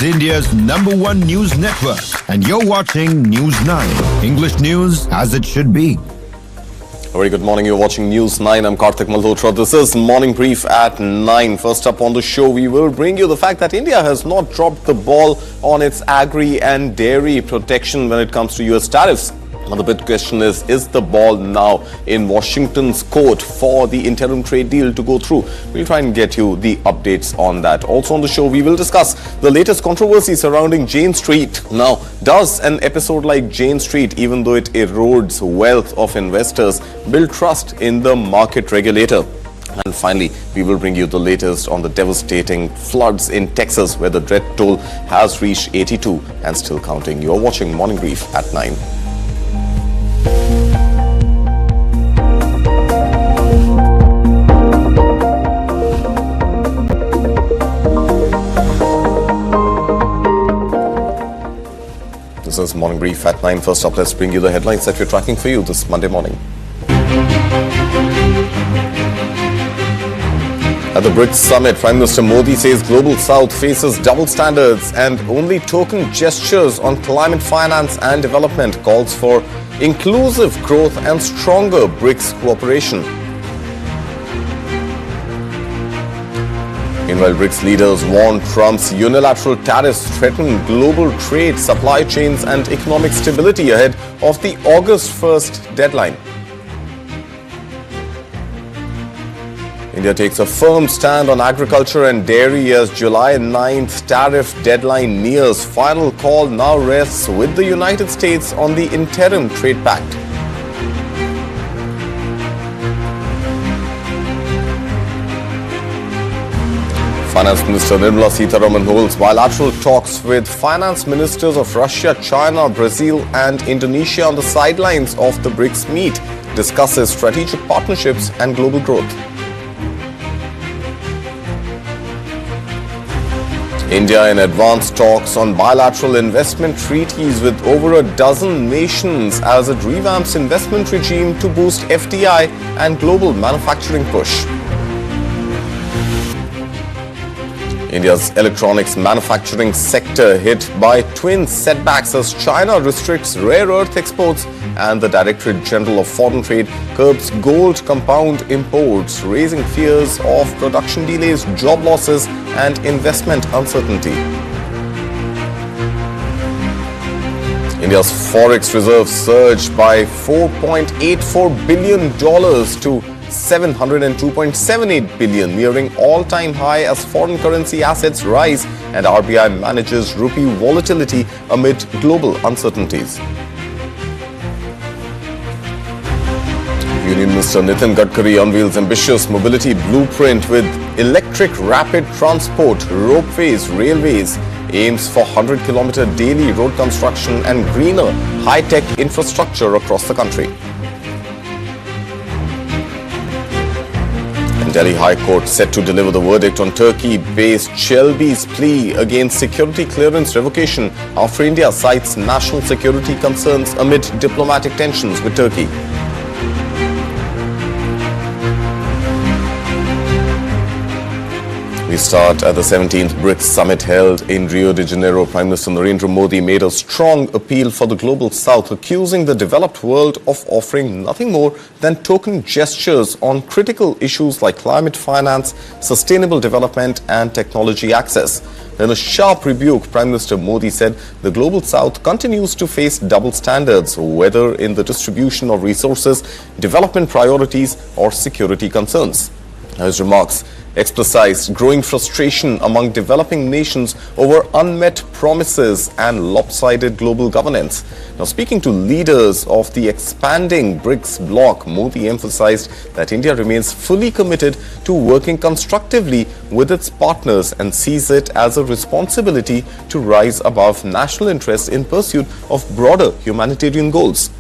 India's #1 news network, and you're watching News 9. English news as it should be. A very good morning. You're watching News 9. I'm Karthik Malhotra. This is Morning Brief at 9. First up on the show, we will bring you the fact that India has not dropped the ball on its agri and dairy protection when it comes to US tariffs. Now, the big question is the ball now in Washington's court for the interim trade deal to go through? We'll try and get you the updates on that. Also on the show, we will discuss the latest controversy surrounding Jane Street. Now, does an episode like Jane Street, even though it erodes wealth of investors, build trust in the market regulator? And finally, we will bring you the latest on the devastating floods in Texas, where the dread toll has reached 82 and still counting. You're watching Morning Brief at 9. This is Morning Brief at 9. First up, let's bring you the headlines that we're tracking for you this Monday morning. At the BRICS Summit, Prime Minister Modi says Global South faces double standards and only token gestures on climate finance and development. Calls for inclusive growth and stronger BRICS cooperation. Meanwhile, BRICS leaders warn Trump's unilateral tariffs threaten global trade, supply chains and economic stability ahead of the August 1st deadline. India takes a firm stand on agriculture and dairy as July 9th tariff deadline nears. Final call now rests with the United States on the interim trade pact. Finance Minister Nirmala Sitharaman holds bilateral talks with finance ministers of Russia, China, Brazil and Indonesia on the sidelines of the BRICS meet. Discusses strategic partnerships and global growth. India in advanced talks on bilateral investment treaties with over a dozen nations as it revamps investment regime to boost FDI and global manufacturing push. India's electronics manufacturing sector hit by twin setbacks as China restricts rare earth exports and the Directorate General of Foreign Trade curbs gold compound imports, raising fears of production delays, job losses and investment uncertainty. India's forex reserves surged by $4.84 billion to $702.78 billion, nearing all-time high as foreign currency assets rise and RBI manages rupee volatility amid global uncertainties. Union Minister Nitin Gadkari unveils ambitious mobility blueprint with electric rapid transport, ropeways, railways, aims for 100-kilometer daily road construction and greener high-tech infrastructure across the country. Delhi High Court set to deliver the verdict on Turkey-based Shelby's plea against security clearance revocation after India cites national security concerns amid diplomatic tensions with Turkey. We start at the 17th BRICS Summit held in Rio de Janeiro. Prime Minister Narendra Modi made a strong appeal for the Global South, accusing the developed world of offering nothing more than token gestures on critical issues like climate finance, sustainable development and technology access. In a sharp rebuke, Prime Minister Modi said the Global South continues to face double standards, whether in the distribution of resources, development priorities or security concerns. His remarks expressed growing frustration among developing nations over unmet promises and lopsided global governance. Now, speaking to leaders of the expanding BRICS bloc, Modi emphasized that India remains fully committed to working constructively with its partners and sees it as a responsibility to rise above national interests in pursuit of broader humanitarian goals.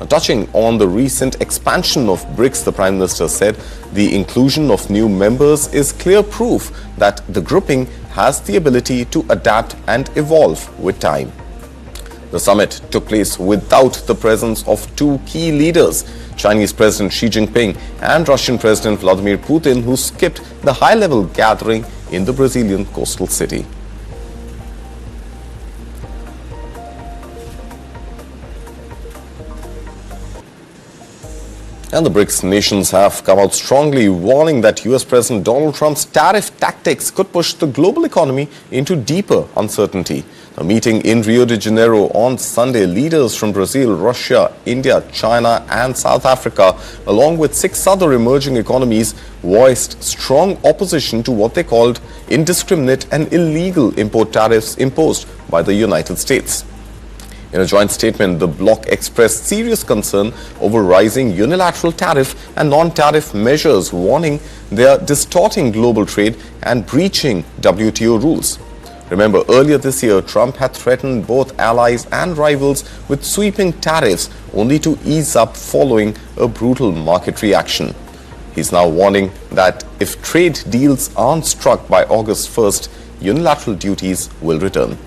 Touching on the recent expansion of BRICS, the Prime Minister said the inclusion of new members is clear proof that the grouping has the ability to adapt and evolve with time. The summit took place without the presence of two key leaders, Chinese President Xi Jinping and Russian President Vladimir Putin, who skipped the high-level gathering in the Brazilian coastal city. And the BRICS nations have come out strongly, warning that US President Donald Trump's tariff tactics could push the global economy into deeper uncertainty. A meeting in Rio de Janeiro on Sunday, leaders from Brazil, Russia, India, China and South Africa, along with 6 other emerging economies, voiced strong opposition to what they called indiscriminate and illegal import tariffs imposed by the United States. In a joint statement, the bloc expressed serious concern over rising unilateral tariff and non-tariff measures, warning they are distorting global trade and breaching WTO rules. Remember, earlier this year, Trump had threatened both allies and rivals with sweeping tariffs, only to ease up following a brutal market reaction. He's now warning that if trade deals aren't struck by August 1st, unilateral duties will return.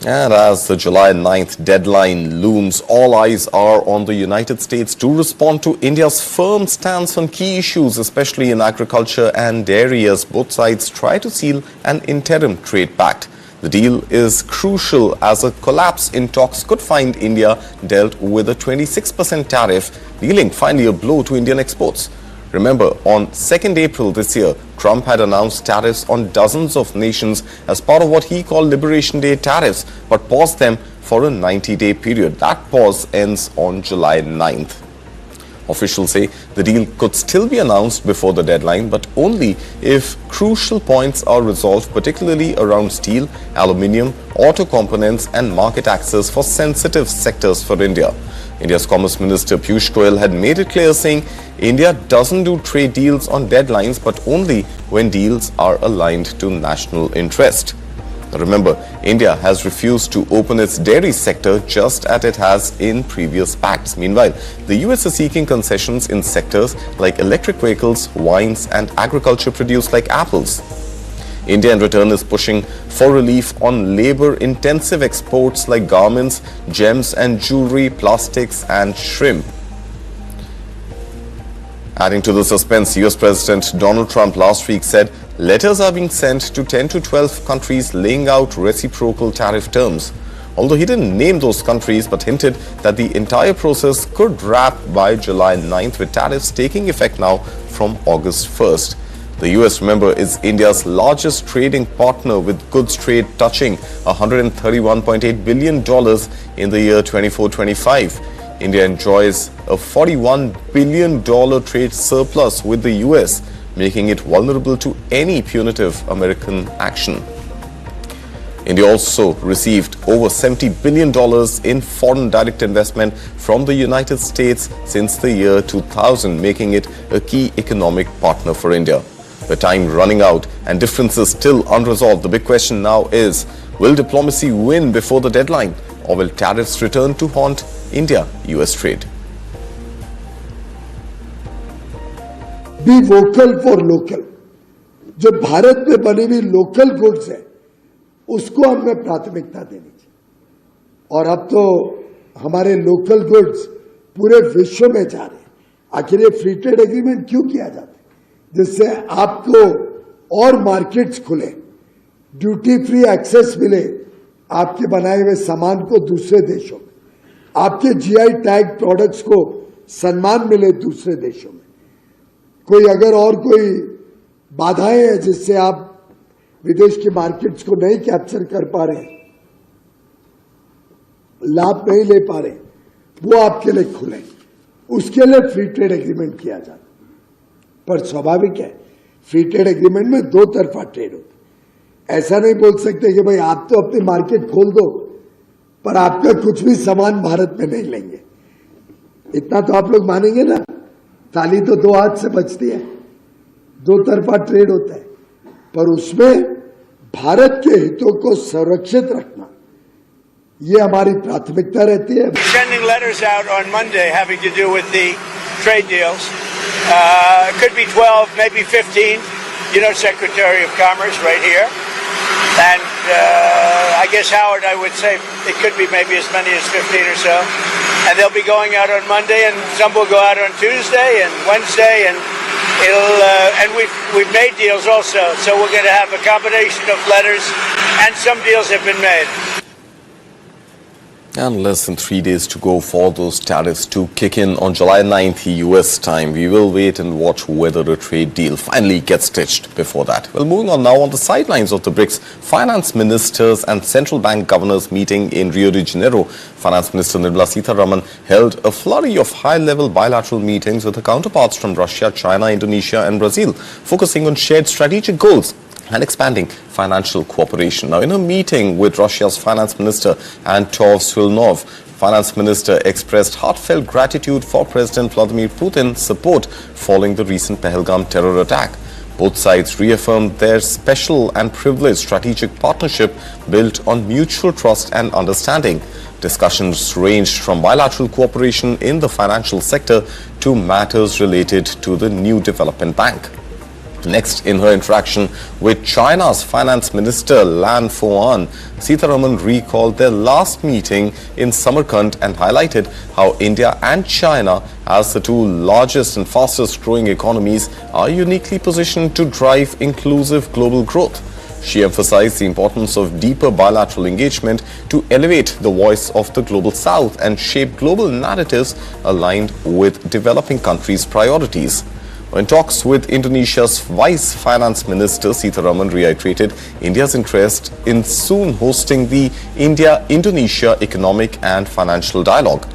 And as the July 9th deadline looms, all eyes are on the United States to respond to India's firm stance on key issues, especially in agriculture and dairy, as both sides try to seal an interim trade pact. The deal is crucial as a collapse in talks could find India dealt with a 26% tariff, dealing finally a blow to Indian exports. Remember, on 2nd April this year, Trump had announced tariffs on dozens of nations as part of what he called Liberation Day tariffs, but paused them for a 90-day period. That pause ends on July 9th. Officials say the deal could still be announced before the deadline, but only if crucial points are resolved, particularly around steel, aluminium, auto components and market access for sensitive sectors for India. India's Commerce Minister Piyush Goyal had made it clear, saying India doesn't do trade deals on deadlines, but only when deals are aligned to national interest. Remember, India has refused to open its dairy sector just as it has in previous pacts. Meanwhile, the US is seeking concessions in sectors like electric vehicles, wines and agriculture produce like apples. India in return is pushing for relief on labor-intensive exports like garments, gems and jewelry, plastics and shrimp. Adding to the suspense, US President Donald Trump last week said letters are being sent to 10 to 12 countries laying out reciprocal tariff terms. Although he didn't name those countries, but hinted that the entire process could wrap by July 9th, with tariffs taking effect now from August 1st. The US, remember, is India's largest trading partner, with goods trade touching $131.8 billion in the year 24-25. India enjoys a $41 billion trade surplus with the US, making it vulnerable to any punitive American action. India also received over $70 billion in foreign direct investment from the United States since the year 2000, making it a key economic partner for India. With time running out and differences still unresolved, the big question now is, will diplomacy win before the deadline, or will tariffs return to haunt India-US trade? Be vocal for local. जो भारत में बनी हुई local goods है, उसको हमें प्राथमिकता देनी चाहिए। और अब तो हमारे लोकल गुड्स पूरे विश्व में जा रहे हैं। आखिर ये फ्री ट्रेड एग्रीमेंट क्यों किया जाता है? जिससे आपको और मार्केट्स खुले, ड्यूटी फ्री एक्सेस मिले आपके बनाए हुए सामान को दूसरे देशों में, आपके जीआई टैग प्रोडक्ट्स को सम्मान मिले दूसरे देशों में। कोई अगर और कोई बाधाएं हैं जिससे आप विदेश की मार्केट्स को नहीं कैप्चर कर पा रहे, लाभ नहीं ले पा रहे, वो आपके लिए खुले, उसके लिए फ्री ट्रेड एग्रीमेंट किया जाता। पर स्वाभाविक है, फ्री ट्रेड एग्रीमेंट में दो तरफा ट्रेड होता है। ऐसा नहीं बोल सकते कि भाई आप तो अपनी मार्केट खोल दो, पर आपका कुछ भी सामान भारत में नहीं लेंगे। इतना तो आप लोग मानेंगे ना? ताली तो दो हाथ से बजती है, दो तरफा ट्रेड होता है, पर उसमें भारत के हितों को संरक्षित रखना, ये हमारी प्राथमिकता रहती है। Sending letters out on Monday having to do with the trade deals. Could be 12, maybe 15. You know, Secretary of Commerce right here. And I guess, Howard, I would say it could be maybe as many as 15 or so. and they'll be going out on Monday, and some will go out on Tuesday and Wednesday, and we've made deals also. So we're going to have a combination of letters, and some deals have been made. And less than 3 days to go for those tariffs to kick in on July 9th, US time. We will wait and watch whether a trade deal finally gets stitched before that. Well, moving on now, on the sidelines of the BRICS finance ministers and central bank governors meeting in Rio de Janeiro, Finance Minister Nirmala Sitharaman held a flurry of high-level bilateral meetings with her counterparts from Russia, China, Indonesia and Brazil, focusing on shared strategic goals and expanding financial cooperation. Now, in a meeting with Russia's finance minister Anton Svilnov, finance minister expressed heartfelt gratitude for President Vladimir Putin's support following the recent Pahalgam terror attack. Both sides reaffirmed their special and privileged strategic partnership built on mutual trust and understanding. Discussions ranged from bilateral cooperation in the financial sector to matters related to the new development bank. Next, in her interaction with China's finance minister Lan Foan, Sitharaman recalled their last meeting in Samarkand and highlighted how India and China, as the two largest and fastest growing economies, are uniquely positioned to drive inclusive global growth. She emphasized the importance of deeper bilateral engagement to elevate the voice of the Global South and shape global narratives aligned with developing countries' priorities. In talks with Indonesia's Vice Finance Minister, Sitharaman reiterated India's interest in soon hosting the India-Indonesia Economic and Financial Dialogue.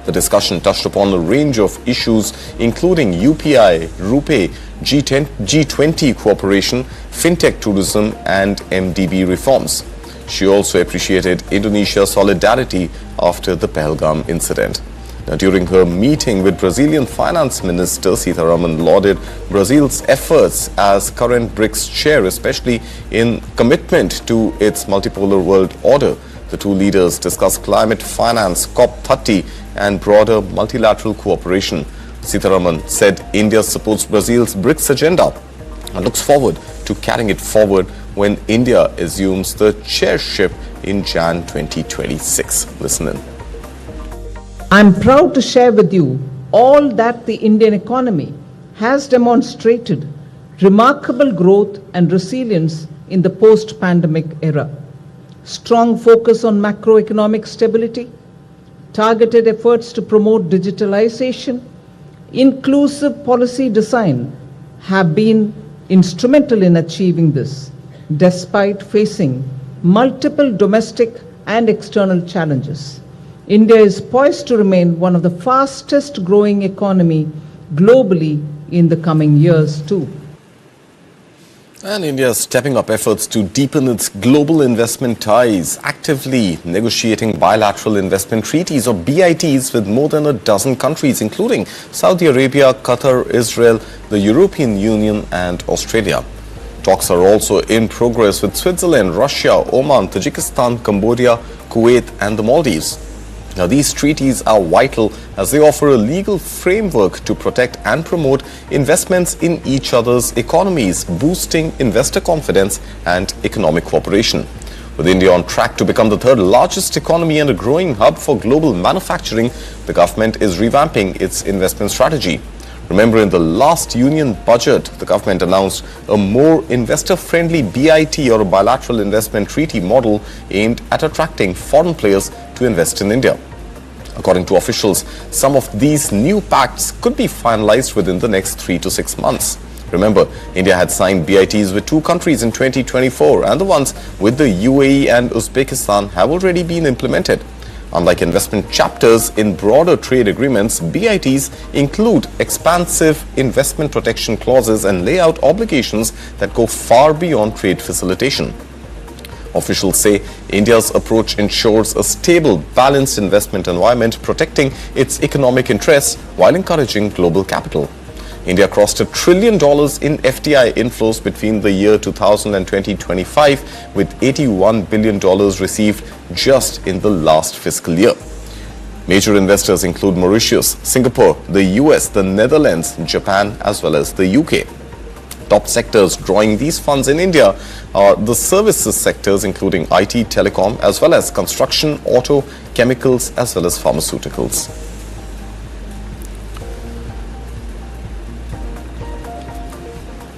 The discussion touched upon a range of issues including UPI, RuPay, G20 cooperation, fintech tourism and MDB reforms. She also appreciated Indonesia's solidarity after the Pahalgam incident. Now, during her meeting with Brazilian Finance Minister, Sitharaman lauded Brazil's efforts as current BRICS chair, especially in commitment to its multipolar world order. The two leaders discussed climate finance, COP30, and broader multilateral cooperation. Sitharaman said India supports Brazil's BRICS agenda and looks forward to carrying it forward when India assumes the chairship in Jan 2026. Listen in. I'm proud to share with you all that the Indian economy has demonstrated remarkable growth and resilience in the post-pandemic era. Strong focus on macroeconomic stability, targeted efforts to promote digitalization, inclusive policy design have been instrumental in achieving this, despite facing multiple domestic and external challenges. India is poised to remain one of the fastest growing economy globally in the coming years too. And India is stepping up efforts to deepen its global investment ties, actively negotiating bilateral investment treaties or BITs with more than a dozen countries, including Saudi Arabia, Qatar, Israel, the European Union and Australia. Talks are also in progress with Switzerland, Russia, Oman, Tajikistan, Cambodia, Kuwait and the Maldives. Now, these treaties are vital as they offer a legal framework to protect and promote investments in each other's economies, boosting investor confidence and economic cooperation. With India on track to become the third largest economy and a growing hub for global manufacturing, the government is revamping its investment strategy. Remember, in the last union budget, the government announced a more investor-friendly BIT or a bilateral investment treaty model aimed at attracting foreign players to invest in India. According to officials, some of these new pacts could be finalized within the next 3 to 6 months. Remember, India had signed BITs with two countries in 2024, and the ones with the UAE and Uzbekistan have already been implemented. Unlike investment chapters in broader trade agreements, BITs include expansive investment protection clauses and lay out obligations that go far beyond trade facilitation. Officials say India's approach ensures a stable, balanced investment environment, protecting its economic interests while encouraging global capital. India crossed $1 trillion in FDI inflows between the year 2000 and 2025, with $81 billion received just in the last fiscal year. Major investors include Mauritius, Singapore, the US, the Netherlands, Japan, as well as the UK. Top sectors drawing these funds in India are the services sectors, including IT, telecom, as well as construction, auto, chemicals, as well as pharmaceuticals.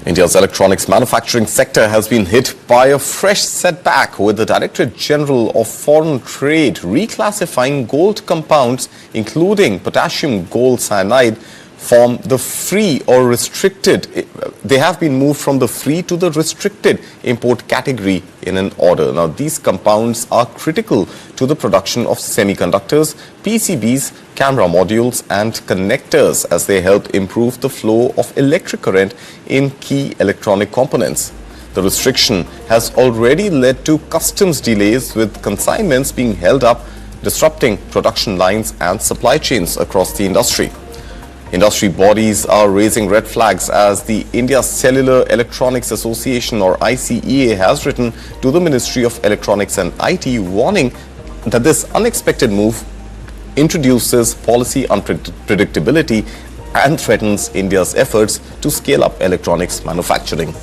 India's electronics manufacturing sector has been hit by a fresh setback, with the Directorate General of Foreign Trade reclassifying gold compounds, including potassium gold cyanide, from the free or restricted. They have been moved from the free to the restricted import category in an order. Now, these compounds are critical to the production of semiconductors, PCBs, camera modules and connectors, as they help improve the flow of electric current in key electronic components. The restriction has already led to customs delays, with consignments being held up, disrupting production lines and supply chains across the industry. Industry bodies are raising red flags, as the India Cellular Electronics Association, or ICEA, has written to the Ministry of Electronics and IT, warning that this unexpected move introduces policy unpredictability and threatens India's efforts to scale up electronics manufacturing.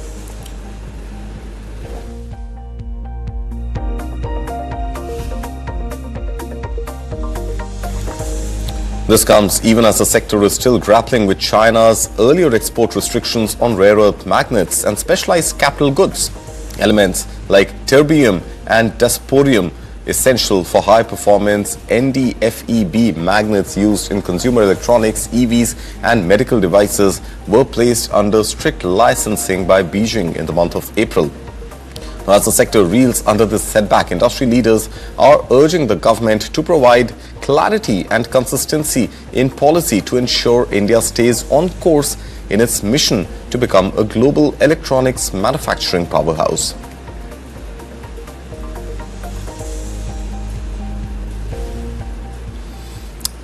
This comes even as the sector is still grappling with China's earlier export restrictions on rare earth magnets and specialized capital goods. Elements like terbium and dysprosium, essential for high-performance NdFeB magnets used in consumer electronics, EVs and medical devices, were placed under strict licensing by Beijing in the month of April. As the sector reels under this setback, industry leaders are urging the government to provide clarity and consistency in policy to ensure India stays on course in its mission to become a global electronics manufacturing powerhouse.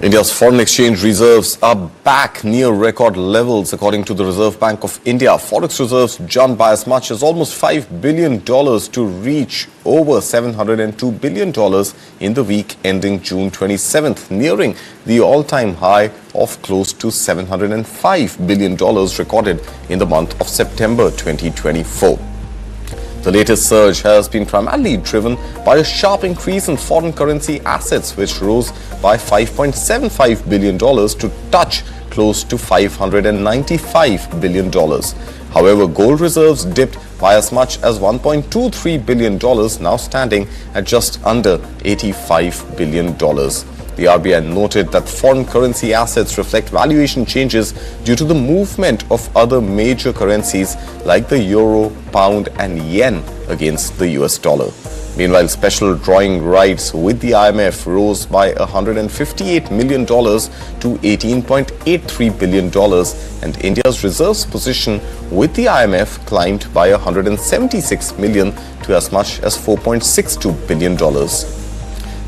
India's foreign exchange reserves are back near record levels, according to the Reserve Bank of India. Forex reserves jumped by as much as almost $5 billion to reach over $702 billion in the week ending June 27th, nearing the all-time high of close to $705 billion recorded in the month of September 2024. The latest surge has been primarily driven by a sharp increase in foreign currency assets, which rose by $5.75 billion to touch close to $595 billion. However, gold reserves dipped by as much as $1.23 billion, now standing at just under $85 billion. The RBI noted that foreign currency assets reflect valuation changes due to the movement of other major currencies like the euro, pound and yen against the US dollar. Meanwhile, special drawing rights with the IMF rose by $158 million to $18.83 billion, and India's reserves position with the IMF climbed by $176 million to as much as $4.62 billion.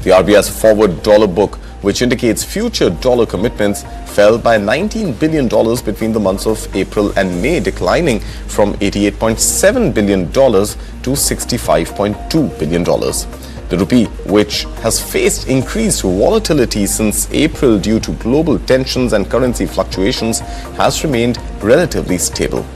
The RBI's forward dollar book, which indicates future dollar commitments, fell by $19 billion between the months of April and May, declining from $88.7 billion to $65.2 billion. The rupee, which has faced increased volatility since April due to global tensions and currency fluctuations, has remained relatively stable.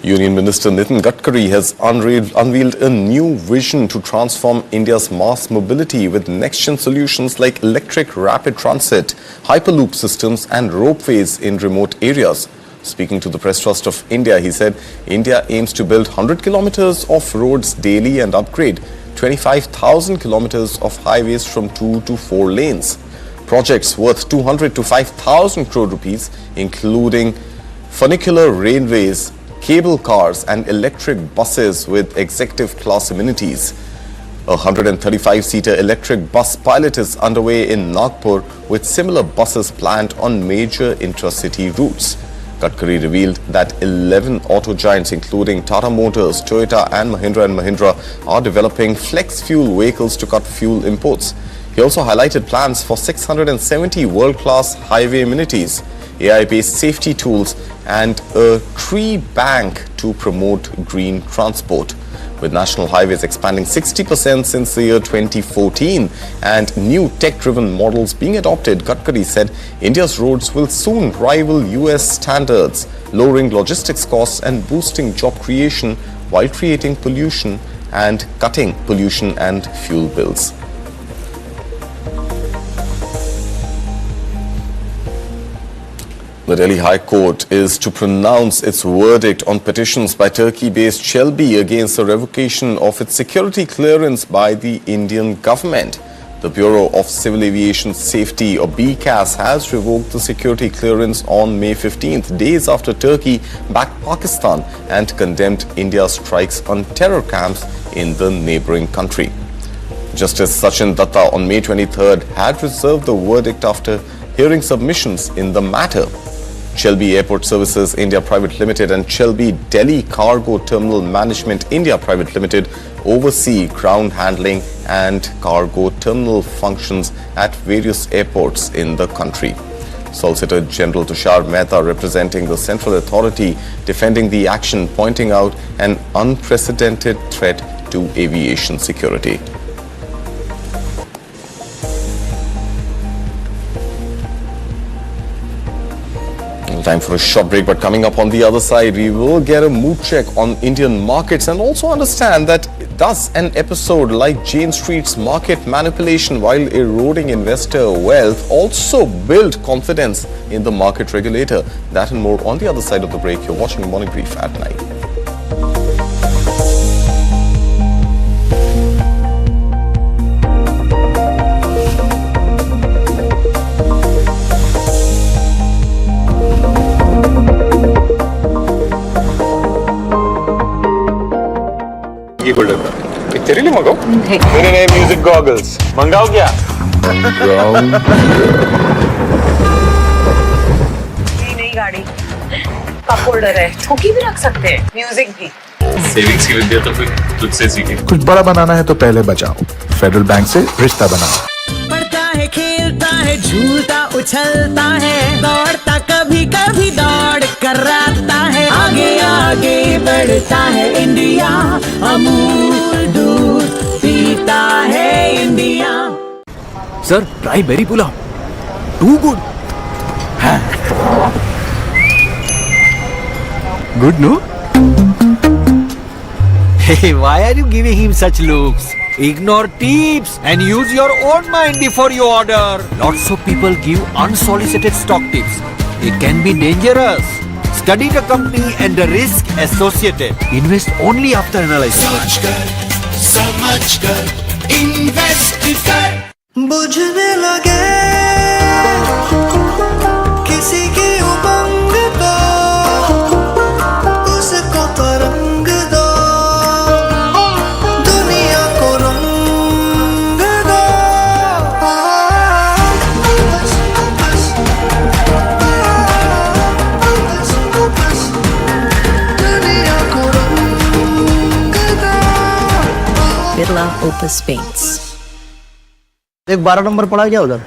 Union Minister Nitin Gadkari has unveiled a new vision to transform India's mass mobility with next-gen solutions like electric rapid transit, hyperloop systems and ropeways in remote areas. Speaking to the Press Trust of India, he said India aims to build 100 kilometers of roads daily and upgrade 25,000 kilometers of highways from 2 to 4 lanes. Projects worth 200 to 5,000 crore rupees, including funicular railways, cable cars and electric buses with executive class amenities. A 135-seater electric bus pilot is underway in Nagpur, with similar buses planned on major intra-city routes. Gadkari revealed that 11 auto giants, including Tata Motors, Toyota and Mahindra, are developing flex fuel vehicles to cut fuel imports. He also highlighted plans for 670 world-class highway amenities. AI-based safety tools, and a tree bank to promote green transport. With national highways expanding 60% since the year 2014 and new tech-driven models being adopted, Gadkari said India's roads will soon rival US standards, lowering logistics costs and boosting job creation while creating pollution and cutting pollution and fuel bills. The Delhi High Court is to pronounce its verdict on petitions by Turkey-based Shelby against the revocation of its security clearance by the Indian government. The Bureau of Civil Aviation Safety, or BCAS, has revoked the security clearance on May 15th, days after Turkey backed Pakistan and condemned India's strikes on terror camps in the neighboring country. Justice Sachin Datta on May 23rd had reserved the verdict after hearing submissions in the matter. Shelby Airport Services India Private Limited and Shelby Delhi Cargo Terminal Management India Private Limited oversee ground handling and cargo terminal functions at various airports in the country. Solicitor General Tushar Mehta, representing the central authority, defending the action, pointing out an unprecedented threat to aviation security. Time for a short break, but coming up on the other side, we will get a mood check on Indian markets and also understand that does an episode like Jane Street's market manipulation while eroding investor wealth also build confidence in the market regulator? That and more on the other side of the break. You're watching Morning Brief at 9. ये golden एक तेरे लिए मंगाओ मेरे नए music goggles मंगाओ क्या ये नई गाड़ी कप होल्डर है ठोकी भी रख सकते हैं म्यूजिक भी सेविंग्स की विद्या तो कोई तुझसे सीखे कुछ बड़ा बनाना है तो पहले बचाओ फेडरल बैंक से रिश्ता बनाओ पढ़ता है खेलता है झूलता उछलता है दौड़ता कभी कभी दौड़ कराता है आगे आगे बढ़ता है इंडिया अमूल दूध पीता है India sir dry berry pulao too good good no Hey, why are you giving him such looks? Ignore tips and use your own mind before you order. Lots of people give unsolicited stock tips. It can be dangerous. Study the company and the risk associated. Invest only after analysis. समझकर invest कर बुझने लगे किसी की उमंग तो उसको तरंग दो दुनिया को रंग दो दुनिया को रंग दो बिरला ओपस पेंट्स एक 12 नंबर पड़ा क्या उधर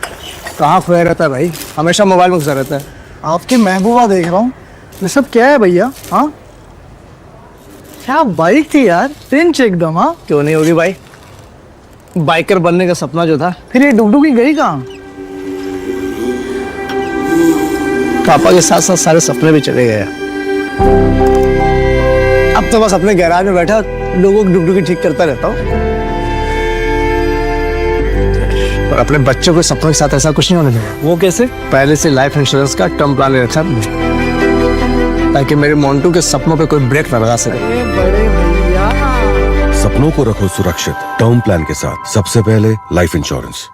कहाँ खोया रहता है भाई हमेशा मोबाइल में घुसा रहता है आपकी महबूबा देख रहा हूँ ये सब क्या है भैया हाँ क्या बाइक थी यार रिंच एकदम हाँ क्यों नहीं होगी भाई बाइकर बनने का सपना जो था फिर ये डुगडुगी गई कहाँ पापा के साथ साथ सारे सपने भी चले गए अब तो बस अपने गैराज में बैठा लोगों की डुगडुगी ठीक करता रहता हूँ और अपने बच्चों के सपनों के साथ ऐसा कुछ नहीं होने देगा वो कैसे पहले से लाइफ इंश्योरेंस का टर्म प्लान ले रखा है ताकि मेरे मोंटू के सपनों पे कोई ब्रेक न लगा सके बड़े भैया सपनों को रखो सुरक्षित टर्म प्लान के साथ सबसे पहले life insurance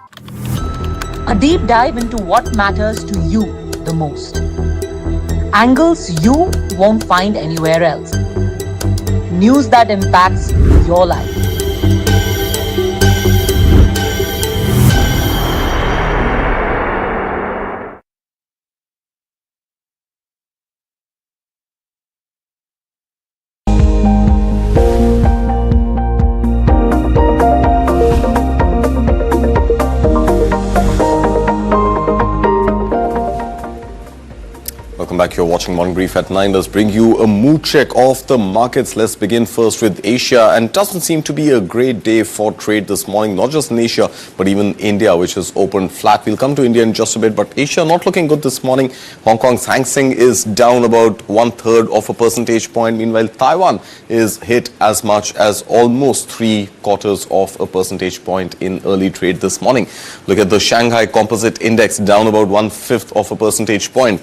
A deep dive into what matters to you the most. Angles you won't find anywhere else. News that impacts your life. back. You're watching Morning Brief at 9. Let's bring you a mood check of the markets. Let's begin first with Asia. And it doesn't seem to be a great day for trade this morning, not just in Asia, but even India, which has opened flat. We'll come to India in just a bit, but Asia not looking good this morning. Hong Kong's Hang Seng is down about 1/3 of a percentage point. Meanwhile, Taiwan is hit as much as almost 3/4 of a percentage point in early trade this morning. Look at the Shanghai Composite Index, down about 1/5 of a percentage point.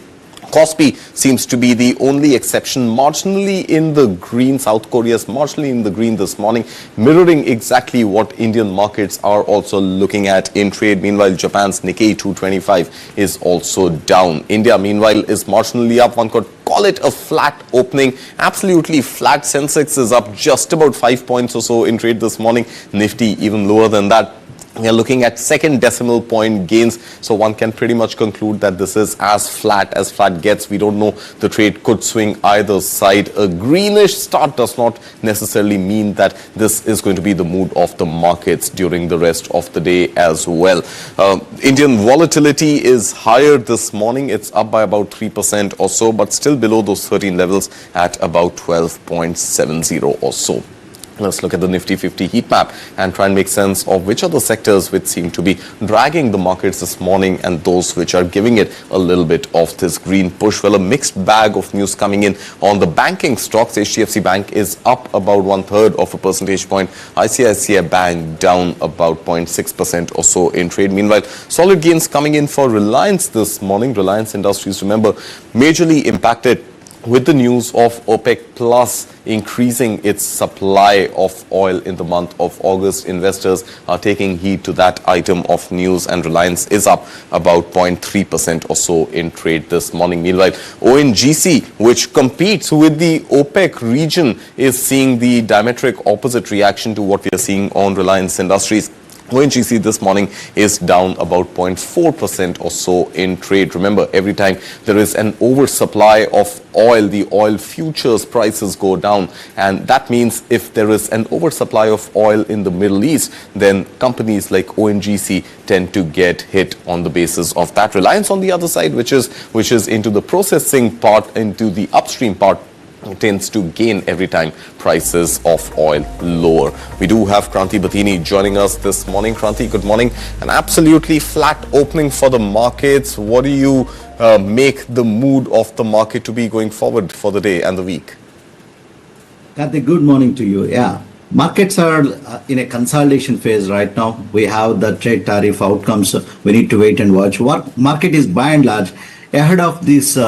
Kospi seems to be the only exception, marginally in the green. South Korea's marginally in the green this morning, mirroring exactly what Indian markets are also looking at in trade. Meanwhile, Japan's Nikkei 225 is also down. India, meanwhile, is marginally up. One could call it a flat opening. Absolutely flat. Sensex is up just about 5 points or so in trade this morning. Nifty even lower than that. We are looking at second decimal point gains, so one can pretty much conclude that this is as flat gets. We don't know. The trade could swing either side. A greenish start does not necessarily mean that this is going to be the mood of the markets during the rest of the day as well. Indian volatility is higher this morning. It's up by about 3% or so, but still below those 13 levels at about 12.70 or so. Let's look at the Nifty 50 heat map and try and make sense of which are the sectors which seem to be dragging the markets this morning and those which are giving it a little bit of this green push. Well, a mixed bag of news coming in on the banking stocks. HDFC Bank is up about 1/3 of a percentage point. ICICI Bank down about 0.6% or so in trade. Meanwhile, solid gains coming in for Reliance this morning. Reliance Industries, remember, majorly impacted with the news of OPEC Plus increasing its supply of oil in the month of August. Investors are taking heed to that item of news, and Reliance is up about 0.3% or so in trade this morning. Meanwhile, ONGC, which competes with the OPEC region, is seeing the diametric opposite reaction to what we are seeing on Reliance Industries. ONGC this morning is down about 0.4% or so in trade. Remember, every time there is an oversupply of oil, the oil futures prices go down. And that means if there is an oversupply of oil in the Middle East, then companies like ONGC tend to get hit on the basis of that. Reliance on the other side, which is into the processing part, into the upstream part, tends to gain every time prices of oil lower. We do have Kranti Batini joining us this morning. Kranti, good morning. An absolutely flat opening for the markets. What do you make the mood of the market to be going forward for the day and the week? Kranti, good morning to you. Yeah, markets are in a consolidation phase right now. We have the trade tariff outcomes. We need to wait and watch. What market is by and large ahead of this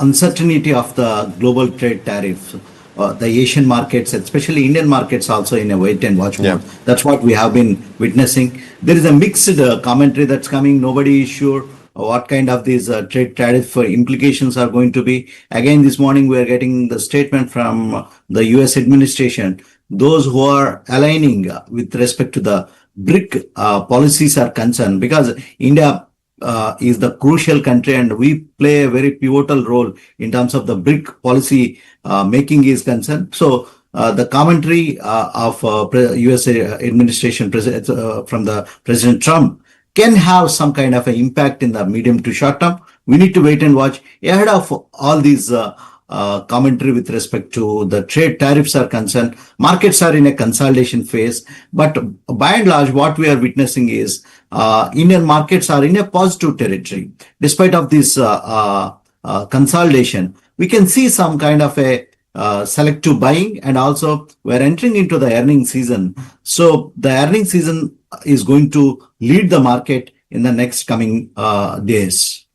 uncertainty of the global trade tariffs. The Asian markets, especially Indian markets, also in a wait and watch mode. That's what we have been witnessing. There is a mixed commentary that's coming. Nobody is sure what kind of these trade tariff implications are going to be. Again, this morning we are getting the statement from the US administration. Those who are aligning with respect to the BRIC policies are concerned, because India is the crucial country and we play a very pivotal role in terms of the BRIC policy making is concerned. So the commentary of US administration from the President Trump can have some kind of an impact in the medium to short term. We need to wait and watch. Ahead of all these commentary with respect to the trade tariffs are concerned, markets are in a consolidation phase. But by and large, what we are witnessing is Indian markets are in a positive territory. Despite of this consolidation, we can see some kind of a selective buying, and also we're entering into the earnings season. So the earnings season is going to lead the market in the next coming days.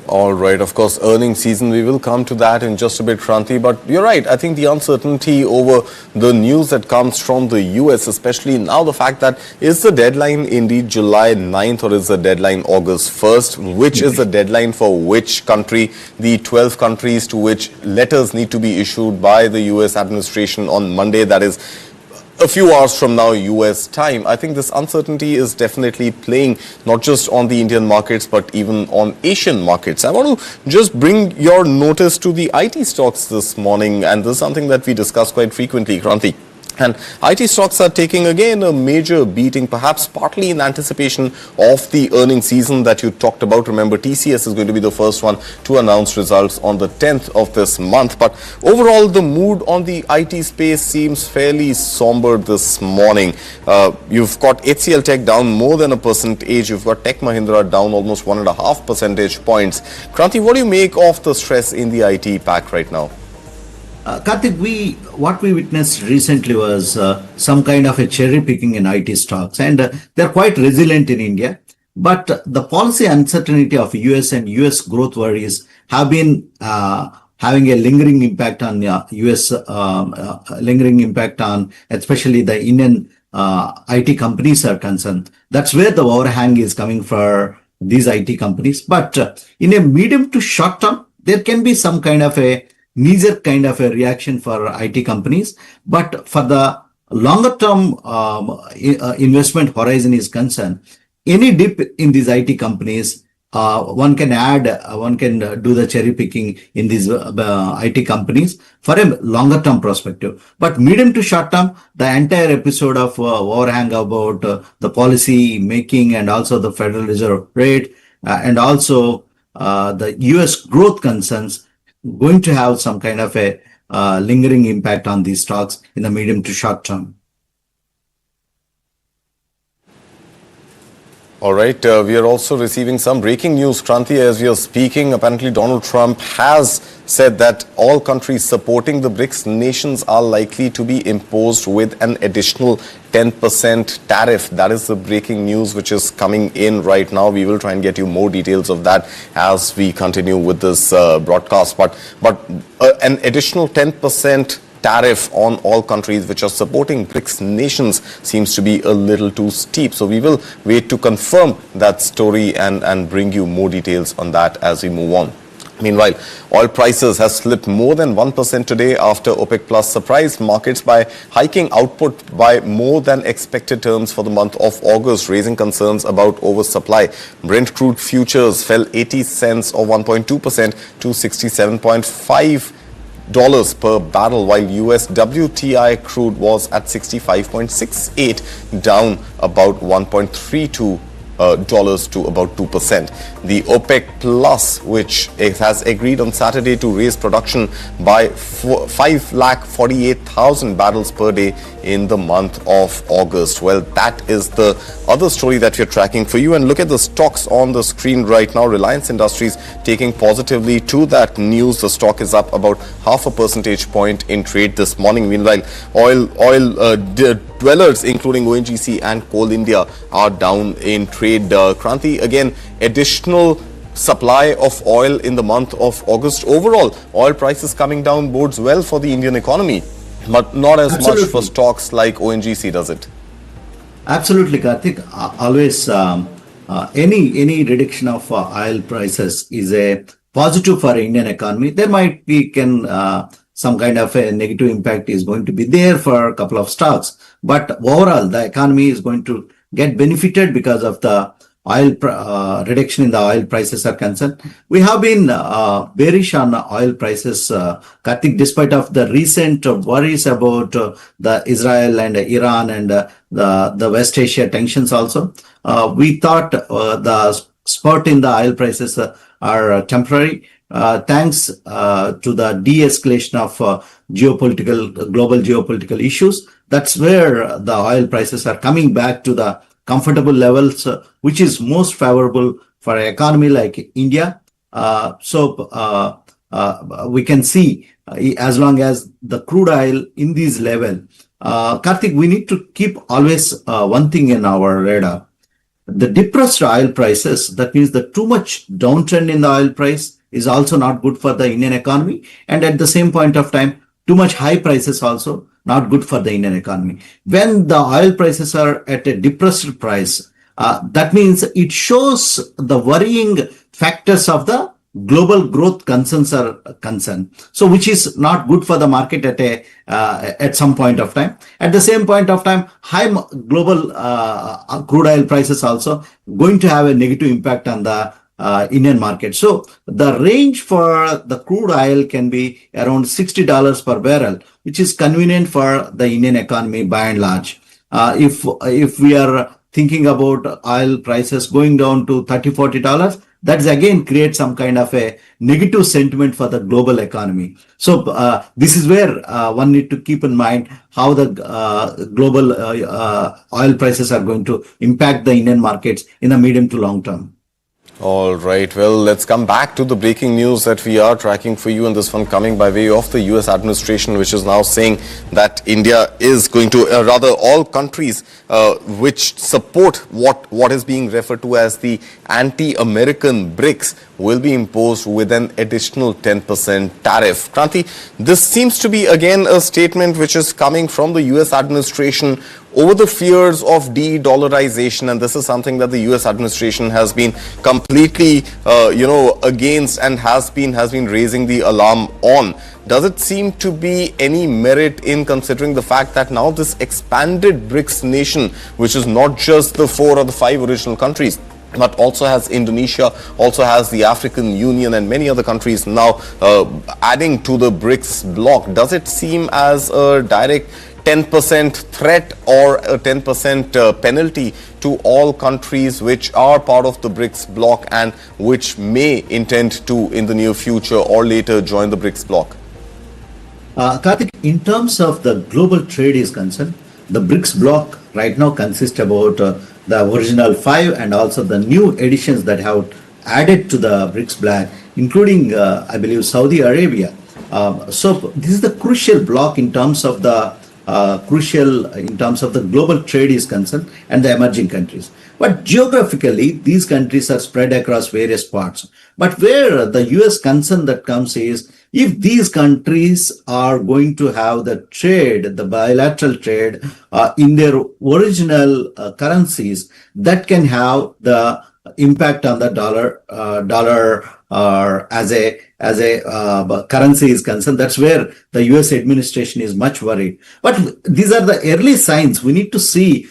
All right, of course, earnings season, we will come to that in just a bit, Kranti. But you're right, I think the uncertainty over the news that comes from the US, especially now the fact that is the deadline indeed July 9th or is the deadline August 1st? Which is the deadline for which country? The 12 countries to which letters need to be issued by the US administration on Monday, that is a few hours from now, US time. I think this uncertainty is definitely playing not just on the Indian markets, but even on Asian markets. I want to just bring your notice to the IT stocks this morning, and this is something that we discuss quite frequently, Kranti. And IT stocks are taking again a major beating, perhaps partly in anticipation of the earnings season that you talked about. Remember, TCS is going to be the first one to announce results on the 10th of this month. But overall, the mood on the IT space seems fairly somber this morning. You've got HCL Tech down more than a percentage. You've got Tech Mahindra down almost 1.5 percentage points. Kranti, what do you make of the stress in the IT pack right now? Karthik, what we witnessed recently was some kind of a cherry picking in IT stocks, and they're quite resilient in India. But the policy uncertainty of US and US growth worries have been having a lingering impact on US, lingering impact on especially the Indian IT companies are concerned. That's where the overhang is coming for these IT companies. But in a medium to short term, there can be some kind of a knee-jerk kind of a reaction for IT companies, but for the longer term investment horizon is concerned, any dip in these IT companies, one can do the cherry picking in these IT companies for a longer term perspective. But medium to short term, the entire episode of overhang about the policy making and also the Federal Reserve rate and also the US growth concerns going to have some kind of a lingering impact on these stocks in the medium to short term. All right, we are also receiving some breaking news, Kranti, as we are speaking. Apparently, Donald Trump has said that all countries supporting the BRICS nations are likely to be imposed with an additional 10% tariff. That is the breaking news which is coming in right now. We will try and get you more details of that as we continue with this broadcast. But an additional 10% tariff on all countries which are supporting BRICS nations seems to be a little too steep. So we will wait to confirm that story and bring you more details on that as we move on. Meanwhile, oil prices has slipped more than 1% today after OPEC Plus surprised markets by hiking output by more than expected terms for the month of August, raising concerns about oversupply. Brent crude futures fell 80 cents or 1.2% to $67.5 per barrel, while US WTI crude was at 65.68, down about 1.32 dollars to about 2%. The OPEC Plus, which has agreed on Saturday to raise production by 5,48,000 barrels per day in the month of August. Well, that is the other story that we're tracking for you. And look at the stocks on the screen right now. Reliance Industries taking positively to that news. The stock is up about 0.5 percentage point in trade this morning. Meanwhile, oil dwellers, including ONGC and Coal India, are down in trade. Kranti, again, additional supply of oil in the month of August. Overall, oil prices coming down bodes well for the Indian economy, but not as much for stocks like ONGC, does it? Absolutely, Karthik. Always any reduction of oil prices is a positive for Indian economy. There might be some kind of a negative impact is going to be there for a couple of stocks, but overall the economy is going to get benefited because of the oil reduction in the oil prices are concerned. We have been bearish on oil prices, Karthik, despite of the recent worries about the Israel and Iran and the West Asia tensions also. We thought the spurt in the oil prices are temporary. Thanks to the de-escalation of global geopolitical issues. That's where the oil prices are coming back to the comfortable levels, which is most favorable for an economy like India. So we can see as long as the crude oil in this level, Karthik, we need to keep always one thing in our radar. The depressed oil prices, that means the too much downtrend in the oil price is also not good for the Indian economy. And at the same point of time, too much high prices also not good for the Indian economy. When the oil prices are at a depressed price, that means it shows the worrying factors of the global growth concerns are concerned. So which is not good for the market at some point of time. At the same point of time, high global crude oil prices also going to have a negative impact on the Indian market. So the range for the crude oil can be around $60 per barrel, which is convenient for the Indian economy by and large. If we are thinking about oil prices going down to $30-40, that's again creates some kind of a negative sentiment for the global economy. So this is where one need to keep in mind how the global oil prices are going to impact the Indian markets in the medium to long term. All right, well, let's come back to the breaking news that we are tracking for you, and this one coming by way of the US administration, which is now saying that India is going to, rather all countries which support what is being referred to as the anti-American BRICS will be imposed with an additional 10% tariff. Kranti, this seems to be again a statement which is coming from the US administration over the fears of de-dollarization, and this is something that the US administration has been completely against and has been raising the alarm on. Does it seem to be any merit in considering the fact that now this expanded BRICS nation, which is not just the 4 or the 5 original countries, but also has Indonesia, also has the African Union and many other countries now adding to the BRICS bloc, does it seem as a direct 10% threat or a 10% penalty to all countries which are part of the BRICS bloc and which may intend to in the near future or later join the BRICS bloc? Karthik, in terms of the global trade is concerned, the BRICS bloc right now consists about the original 5 and also the new additions that have added to the BRICS bloc, including I believe Saudi Arabia. So this is the crucial bloc in terms of the global trade is concerned and the emerging countries. But geographically, these countries are spread across various parts. But where the US concern that comes is, if these countries are going to have the trade, the bilateral trade in their original currencies, that can have the impact on the dollar as a currency is concerned. That's where the US administration is much worried. But these are the early signs. We need to see.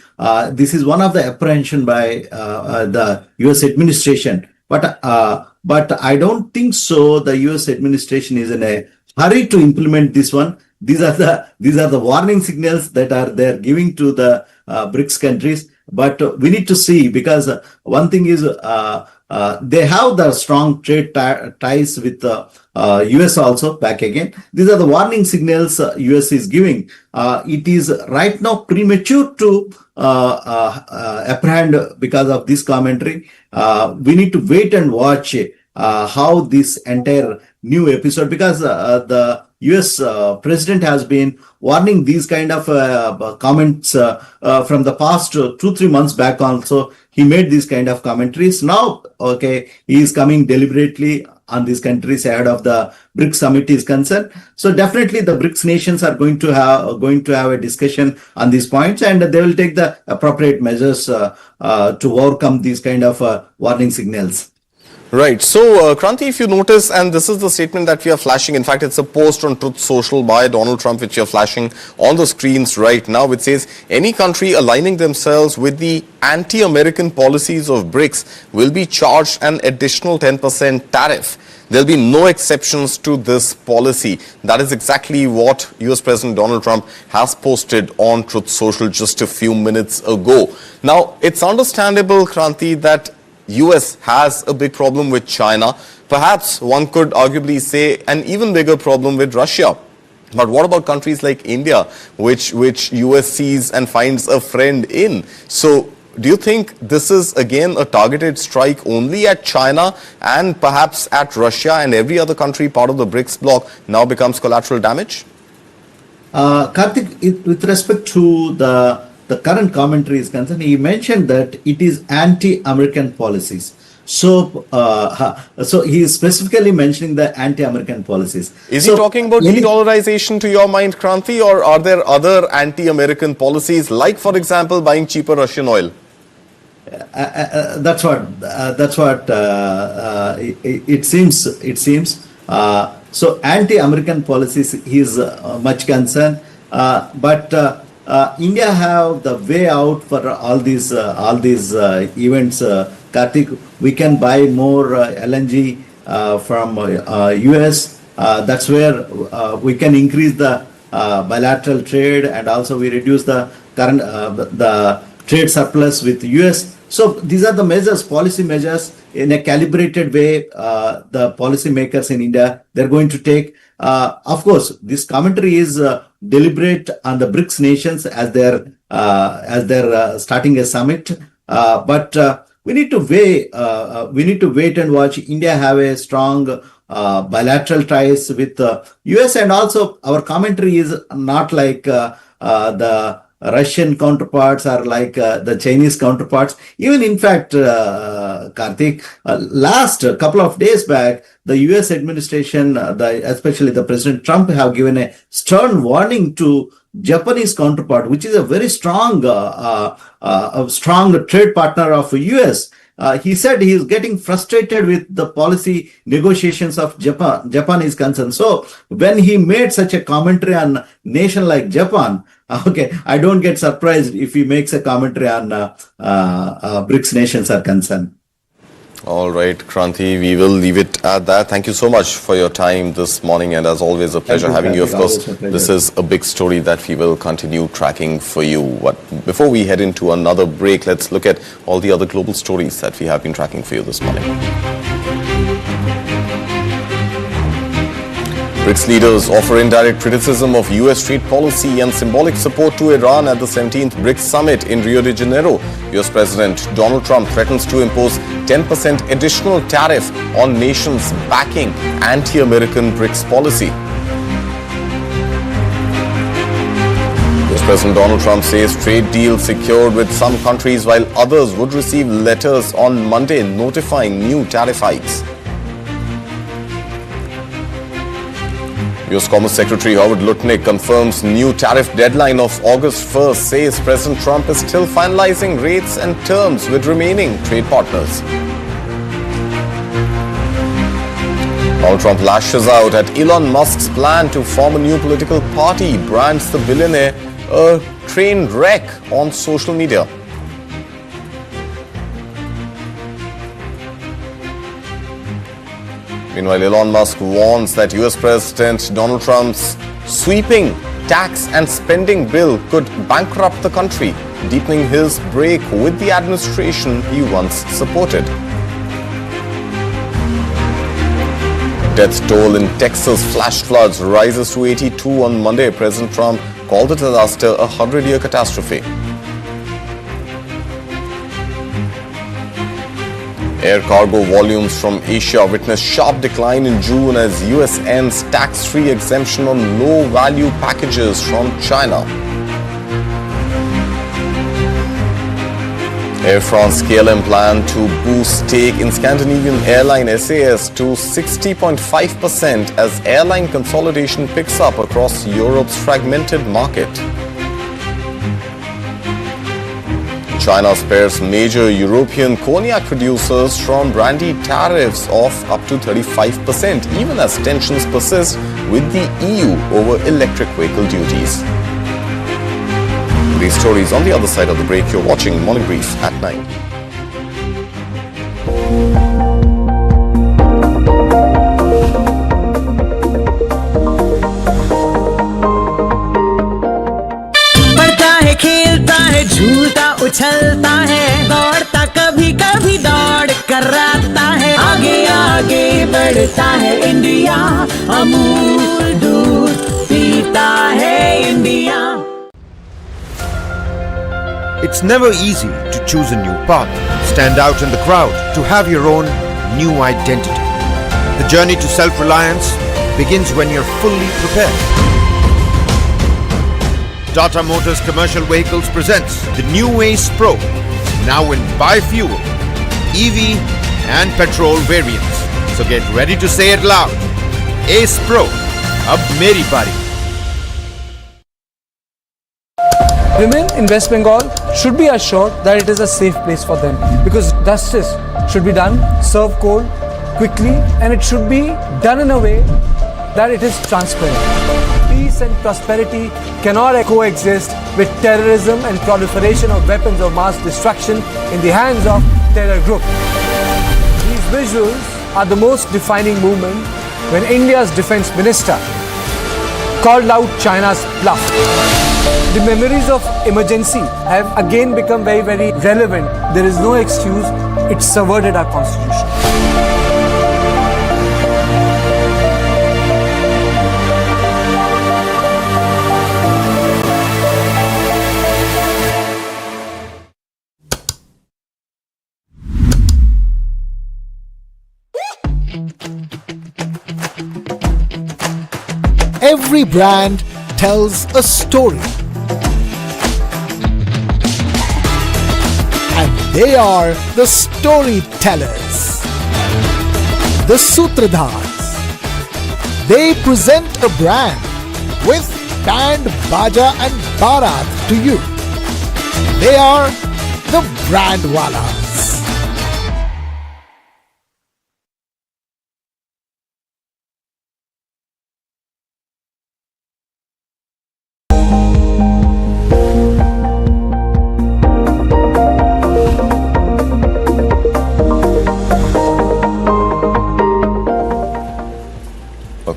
This is one of the apprehension by the US administration. But I don't think so. The US administration is in a hurry to implement this one. These are the warning signals that they're giving to the BRICS countries. But we need to see, because one thing is they have the strong trade ties with the US also back again. These are the warning signals US is giving. It is right now premature to apprehend because of this commentary. We need to wait and watch how this entire new episode, because the US president has been warning these kind of comments from the past 2-3 months back also. He made these kind of commentaries. Now, okay, he is coming deliberately on these countries ahead of the BRICS Summit is concerned. So definitely the BRICS nations are going to have a discussion on these points, and they will take the appropriate measures to overcome these kind of warning signals. Right. So, Kranti, if you notice, and this is the statement that we are flashing, in fact, it's a post on Truth Social by Donald Trump, which you're flashing on the screens right now, which says any country aligning themselves with the anti-American policies of BRICS will be charged an additional 10% tariff. There'll be no exceptions to this policy. That is exactly what US President Donald Trump has posted on Truth Social just a few minutes ago. Now, it's understandable, Kranti, that US has a big problem with China. Perhaps one could arguably say an even bigger problem with Russia. But what about countries like India, which US sees and finds a friend in? So do you think this is again a targeted strike only at China and perhaps at Russia, and every other country part of the BRICS bloc now becomes collateral damage? Karthik, with respect to the current commentary is concerned, he mentioned that it is anti-American policies. So, so he is specifically mentioning the anti-American policies. Is he talking about de-dollarization to your mind, Kranti, or are there other anti-American policies, like, for example, buying cheaper Russian oil? That's what it seems. So anti-American policies he is much concerned, but India have the way out for all these events. Karthik, we can buy more LNG from US. That's where we can increase the bilateral trade, and also we reduce the current the trade surplus with US. So these are the measures, policy measures in a calibrated way. The policy makers in India, they're going to take. Of course, this commentary is deliberate on the BRICS nations as they're starting a summit. But we need to wait and watch. India have a strong bilateral ties with US, and also our commentary is not like the Russian counterparts or like the Chinese counterparts. Even in fact, Karthik, last couple of days back, the US administration, especially the President Trump, have given a stern warning to Japanese counterpart, which is a very strong trade partner of US. He said he is getting frustrated with the policy negotiations of Japan. Japan is concerned. So when he made such a commentary on nation like Japan, okay, I don't get surprised if he makes a commentary on BRICS nations are concerned. All right, Kranti, we will leave it at that. Thank you so much for your time this morning, and as always, a pleasure having you. Of course, this is a big story that we will continue tracking for you. But before we head into another break, let's look at all the other global stories that we have been tracking for you this morning. BRICS leaders offer indirect criticism of US trade policy and symbolic support to Iran at the 17th BRICS Summit in Rio de Janeiro. US President Donald Trump threatens to impose 10% additional tariff on nations backing anti-American BRICS policy. US President Donald Trump says trade deal secured with some countries while others would receive letters on Monday notifying new tariff hikes. US Commerce Secretary Howard Lutnick confirms new tariff deadline of August 1st, says President Trump is still finalizing rates and terms with remaining trade partners. Donald Trump lashes out at Elon Musk's plan to form a new political party, brands the billionaire a train wreck on social media. Meanwhile, Elon Musk warns that US President Donald Trump's sweeping tax and spending bill could bankrupt the country, deepening his break with the administration he once supported. Death toll in Texas flash floods rises to 82 on Monday. President Trump called the disaster a 100-year catastrophe. Air cargo volumes from Asia witnessed sharp decline in June as US ends tax-free exemption on low-value packages from China. Air France KLM plan to boost stake in Scandinavian airline SAS to 60.5% as airline consolidation picks up across Europe's fragmented market. China spares major European cognac producers from brandy tariffs of up to 35%, even as tensions persist with the EU over electric vehicle duties. These stories on the other side of the break. You're watching Morning Brief at 9. झूलता उछलता है, दौड़ता कभी कभी दौड़ कराता है, आगे आगे बढ़ता है इंडिया, अमूल दूध पीता है India. It's never easy to choose a new path, stand out in the crowd, to have your own new identity. The journey to self-reliance begins when you're fully prepared. Tata Motors Commercial Vehicles presents the new Ace Pro, now in bi-fuel, EV and petrol variants. So get ready to say it loud. Ace Pro, ab meri bari. Women in West Bengal should be assured that it is a safe place for them, because justice should be done, served cold, quickly, and it should be done in a way that it is transparent. Peace and prosperity cannot coexist with terrorism and proliferation of weapons of mass destruction in the hands of terror groups. These visuals are the most defining moment when India's Defence Minister called out China's bluff. The memories of emergency have again become very, very relevant. There is no excuse. It subverted our constitution. Every brand tells a story. And they are the storytellers, the Sutradhars. They present a brand with band, baja and barat to you. They are the Brandwalas.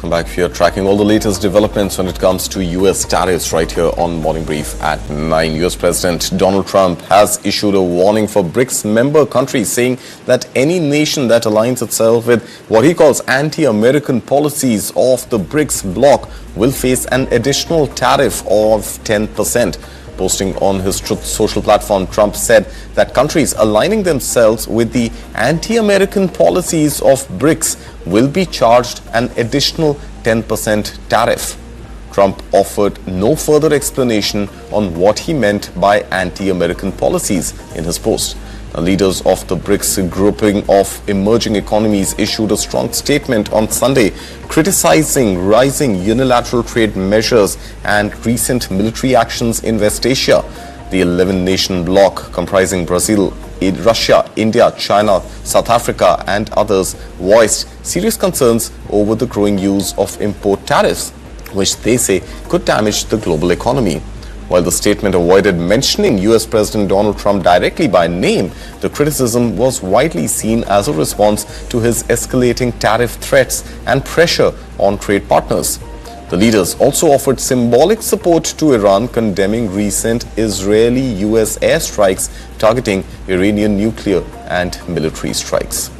Back. We are tracking all the latest developments when it comes to US tariffs right here on Morning Brief at 9. US President Donald Trump has issued a warning for BRICS member countries, saying that any nation that aligns itself with what he calls anti-American policies of the BRICS bloc will face an additional tariff of 10%. Posting on his Truth Social platform, Trump said that countries aligning themselves with the anti-American policies of BRICS will be charged an additional 10% tariff. Trump offered no further explanation on what he meant by anti-American policies in his post. Leaders of the BRICS grouping of emerging economies issued a strong statement on Sunday criticizing rising unilateral trade measures and recent military actions in West Asia. The 11-nation bloc comprising Brazil, Russia, India, China, South Africa and others voiced serious concerns over the growing use of import tariffs, which they say could damage the global economy. While the statement avoided mentioning US President Donald Trump directly by name, the criticism was widely seen as a response to his escalating tariff threats and pressure on trade partners. The leaders also offered symbolic support to Iran, condemning recent Israeli-US airstrikes targeting Iranian nuclear and military strikes.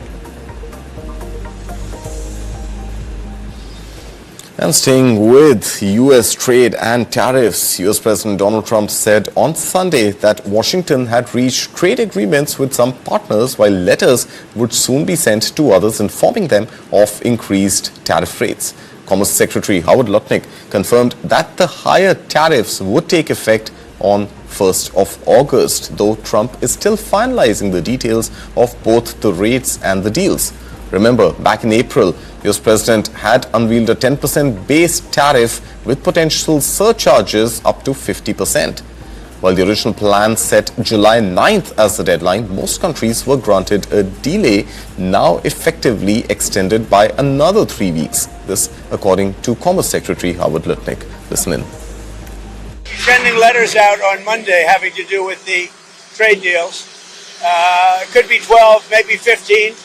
And staying with US trade and tariffs, US President Donald Trump said on Sunday that Washington had reached trade agreements with some partners, while letters would soon be sent to others informing them of increased tariff rates. Commerce Secretary Howard Lutnick confirmed that the higher tariffs would take effect on 1st of August, though Trump is still finalizing the details of both the rates and the deals. Remember, back in April, US President had unveiled a 10% base tariff with potential surcharges up to 50%. While the original plan set July 9th as the deadline, most countries were granted a delay, now effectively extended by another 3 weeks. This according to Commerce Secretary Howard Lutnick. Listen in. Sending letters out on Monday having to do with the trade deals. Could be 12, maybe 15.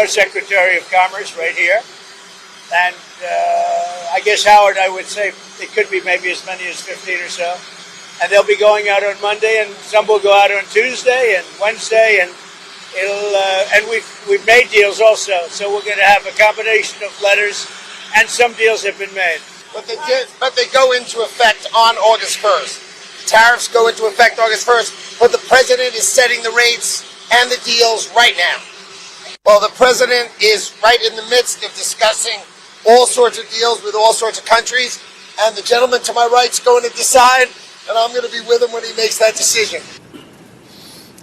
Secretary of Commerce right here. And I guess, Howard, I would say it could be maybe as many as 15 or so. And they'll be going out on Monday, and some will go out on Tuesday and Wednesday, and we've made deals also. So we're going to have a combination of letters, and some deals have been made. But they go into effect on August 1st. The tariffs go into effect August 1st, but the president is setting the rates and the deals right now. Well, the president is right in the midst of discussing all sorts of deals with all sorts of countries, and the gentleman to my right is going to decide, and I'm going to be with him when he makes that decision.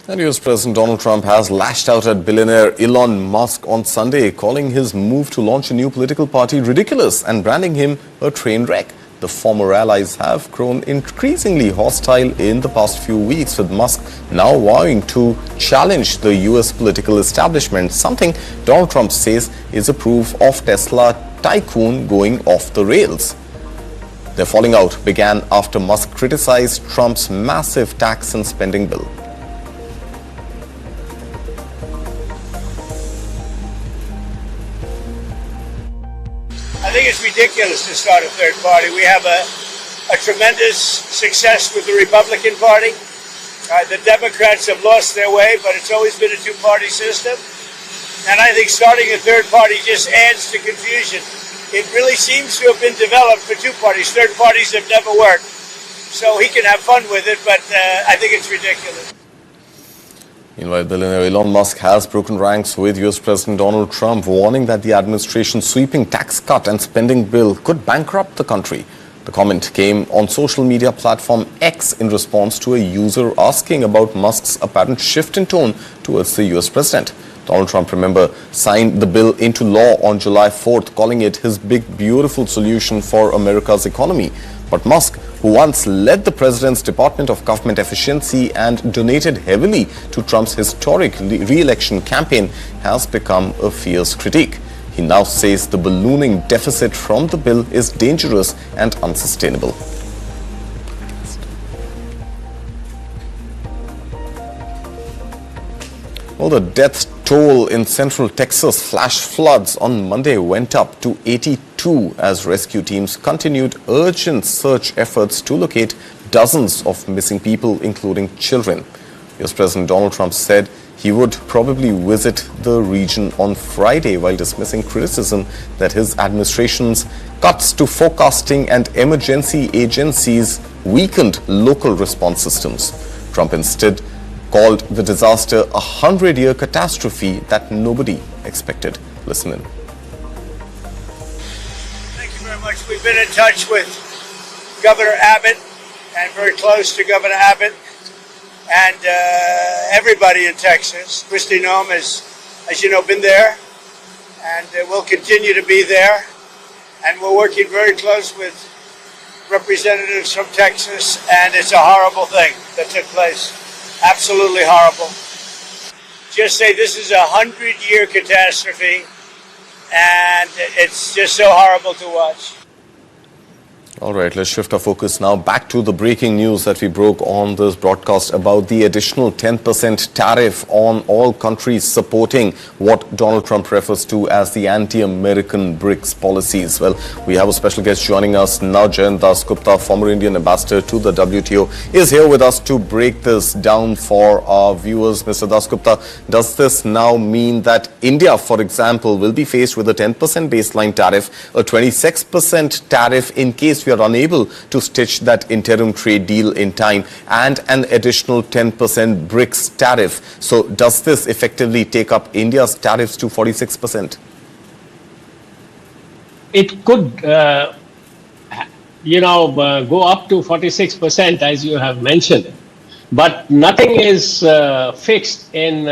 And US President Donald Trump has lashed out at billionaire Elon Musk on Sunday, calling his move to launch a new political party ridiculous and branding him a train wreck. The former allies have grown increasingly hostile in the past few weeks, with Musk now vowing to challenge the US political establishment, something Donald Trump says is a proof of Tesla tycoon going off the rails. Their falling out began after Musk criticized Trump's massive tax and spending bill. I think it's ridiculous to start a third party. We have a tremendous success with the Republican Party. The Democrats have lost their way, but it's always been a two-party system. And I think starting a third party just adds to confusion. It really seems to have been developed for two parties. Third parties have never worked. So he can have fun with it, but I think it's ridiculous. Meanwhile, billionaire Elon Musk has broken ranks with US President Donald Trump, warning that the administration's sweeping tax cut and spending bill could bankrupt the country. The comment came on social media platform X in response to a user asking about Musk's apparent shift in tone towards the US president. Donald Trump, remember, signed the bill into law on July 4th, calling it his big, beautiful solution for America's economy. But Musk, who once led the president's Department of Government Efficiency and donated heavily to Trump's historic re-election campaign, has become a fierce critic. He now says the ballooning deficit from the bill is dangerous and unsustainable. Well, the death toll in central Texas flash floods on Monday went up to 82 as rescue teams continued urgent search efforts to locate dozens of missing people, including children. US President Donald Trump said he would probably visit the region on Friday, while dismissing criticism that his administration's cuts to forecasting and emergency agencies weakened local response systems. Trump instead called the disaster a 100-year catastrophe that nobody expected. Listen in. Thank you very much. We've been in touch with Governor Abbott and very close to Governor Abbott and everybody in Texas. Kristi Noem has, as you know, been there and will continue to be there. And we're working very close with representatives from Texas, and it's a horrible thing that took place. Absolutely horrible. Just say this is a 100-year catastrophe, and it's just so horrible to watch. All right, let's shift our focus now back to the breaking news that we broke on this broadcast about the additional 10% tariff on all countries supporting what Donald Trump refers to as the anti-American BRICS policies. Well, we have a special guest joining us now. Jayant Dasgupta, former Indian ambassador to the WTO, is here with us to break this down for our viewers. Mr. Dasgupta, does this now mean that India, for example, will be faced with a 10% baseline tariff, a 26% tariff in case we are unable to stitch that interim trade deal in time, and an additional 10% BRICS tariff? So does this effectively take up India's tariffs to 46%? It could, go up to 46%, as you have mentioned. But nothing is fixed in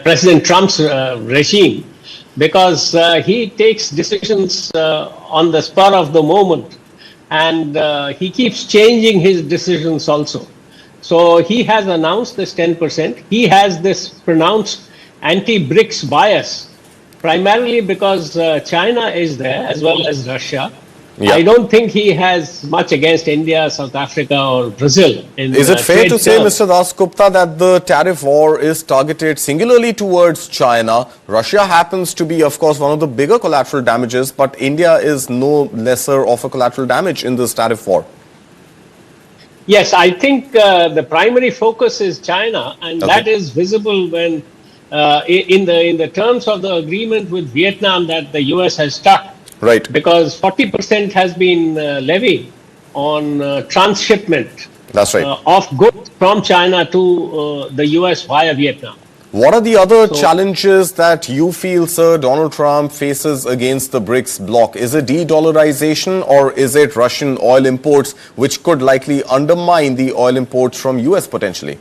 President Trump's regime, because he takes decisions on the spur of the moment, and he keeps changing his decisions also. So he has announced this 10%. He has this pronounced anti-BRICS bias, primarily because China is there as well as Russia. Yeah. I don't think he has much against India, South Africa or Brazil. Is it fair to say, Mr. Dasgupta, that the tariff war is targeted singularly towards China? Russia happens to be, of course, one of the bigger collateral damages, but India is no lesser of a collateral damage in this tariff war. Yes, I think the primary focus is China, and that is visible when in the terms of the agreement with Vietnam that the US has struck. Right. Because 40% has been levied on transshipment. That's right. Of goods from China to the US via Vietnam. What are the other challenges that you feel, sir, Donald Trump faces against the BRICS bloc? Is it de-dollarization, or is it Russian oil imports, which could likely undermine the oil imports from US potentially?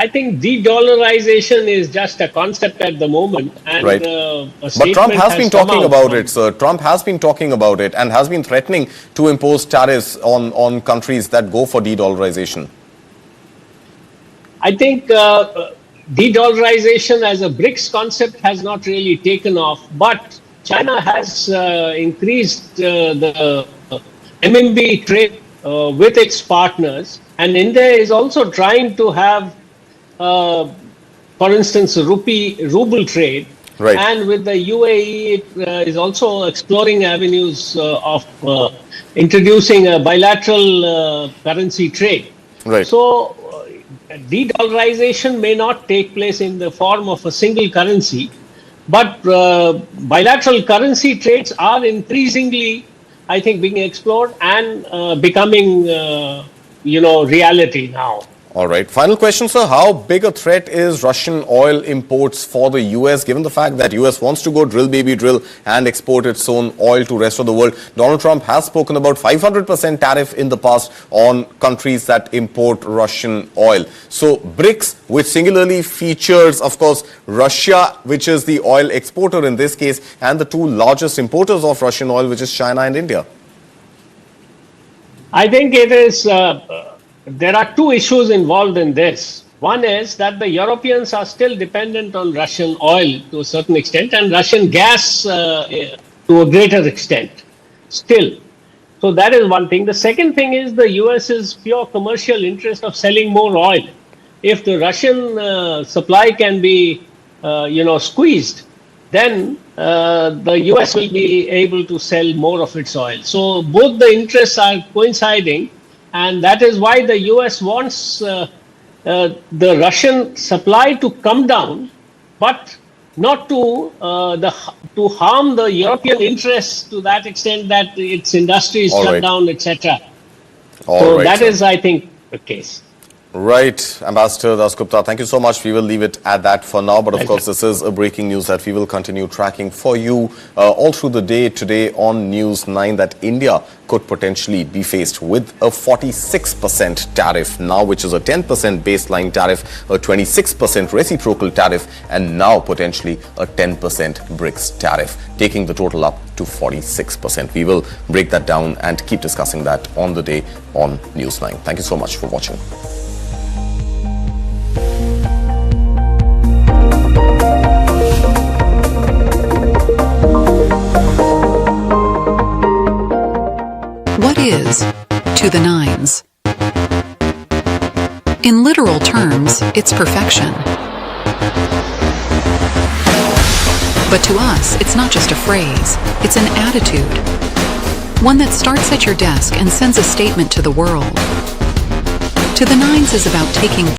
I think de-dollarization is just a concept at the moment. And, right. But Trump has been talking about it, sir. Trump has been talking about it and has been threatening to impose tariffs on countries that go for de-dollarization. I think de-dollarization as a BRICS concept has not really taken off, but China has increased the MMB trade with its partners, and India is also trying to have, for instance, ruble trade. Right. And with the UAE, it is also exploring avenues of introducing a bilateral currency trade. Right. So, de-dollarization may not take place in the form of a single currency, but bilateral currency trades are increasingly, I think, being explored and becoming, reality now. All right. Final question, sir. How big a threat is Russian oil imports for the US, given the fact that US wants to go drill, baby, drill and export its own oil to rest of the world? Donald Trump has spoken about 500% tariff in the past on countries that import Russian oil. So BRICS, which singularly features, of course, Russia, which is the oil exporter in this case, and the two largest importers of Russian oil, which is China and India. I think it is... there are two issues involved in this. One is that the Europeans are still dependent on Russian oil to a certain extent and Russian gas to a greater extent still. So that is one thing. The second thing is the US's pure commercial interest of selling more oil. If the Russian supply can be, squeezed, then the US will be able to sell more of its oil. So both the interests are coinciding. And that is why the US wants the Russian supply to come down, but not to harm the European interests to that extent that its industry is shut down, etc. So that is, I think, the case. Right, Ambassador Dasgupta, thank you so much. We will leave it at that for now. But of course, this is a breaking news that we will continue tracking for you all through the day today on News 9, that India could potentially be faced with a 46% tariff now, which is a 10% baseline tariff, a 26% reciprocal tariff, and now potentially a 10% BRICS tariff, taking the total up to 46%. We will break that down and keep discussing that on the day on News 9. Thank you so much for watching. What is to the nines? In literal terms, it's perfection. But to us, it's not just a phrase, it's an attitude. One that starts at your desk and sends a statement to the world. To the nines is about taking